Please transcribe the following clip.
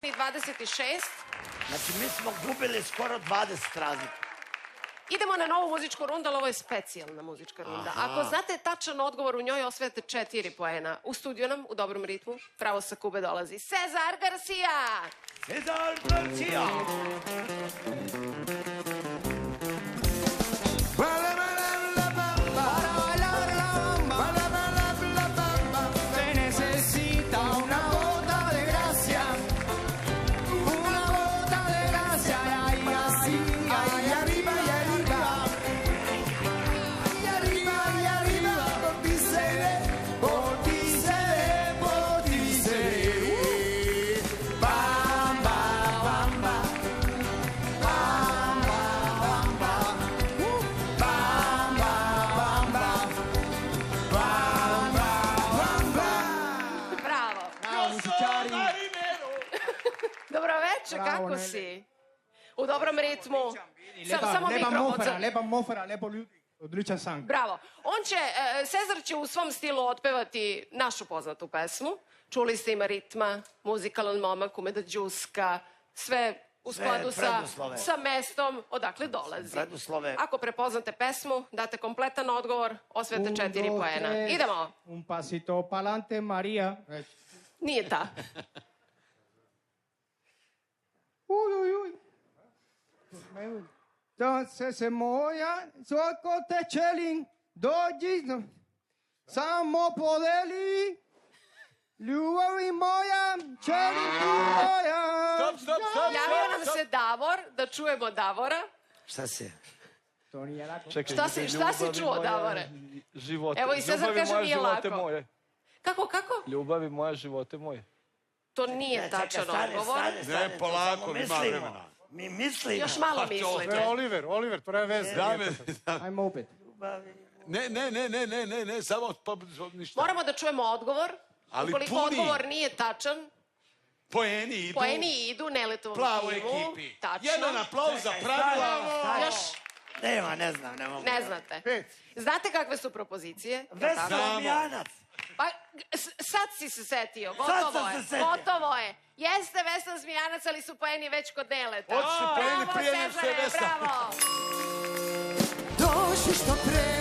26. Znači, mi smo gubili skoro 20 razlika. Idemo na novu muzičku rundu, ali ovo je specijalna muzička runda. Ako znate tačan odgovor u njoj, osvajate 4 poena. U studiju nam, u dobrom ritmu, pravo sa Kube dolazi Cezar Garcia! Cezar Garcia! Dobroveče, kako si? U dobrom ritmu. Samo mikrofon. Lepa mofara, lepo ljudi. Odličan sang. Bravo. Cezar će u svom stilu otpevati našu poznatu pesmu. Čuli ste, ima ritma, muzikalan momak, ume da đuska, sve u skladu sa mestom odakle dolazi. Ako prepoznate pesmu, date kompletan odgovor, osvete 4 poena. Idemo. Un pasito pa'lante, Maria. Nije ta. Uj. Da se moja, svako te čelim, dođi, samo podeli, ljubavi moja, čelim ti moja. Stop. Javio nam se Davor, da čujemo Davora. Šta si? To nije lako. Šta si čuo, Davore? Živote. Evo i Cezar kaže nije lako. Kako? Ljubavi moje, živote moje. To nije tačan odgovor. Ne, polako, ima vremena. Mi mislimo. Još malo mislite. Oliver, to je veze. Ajmo opet. Ne, samo ništa. Moramo da čujemo odgovor. Ukoliko odgovor nije tačan, poeni idu Neletovom timu. Plavo ekipi. Tačno. Jedan aplauz za pravila. Još Nema, ne znam, ne mogu. ne znate. Znate kakve su propozicije? Vesna Mijanac. Pa, sad si se setio. Sad sam se setio. Gotovo je. Jeste Vesna Zmijanac, ali su poeni već kod Neleta. Otišli poeni prije nego što je Vesna. Bravo. Došli što pre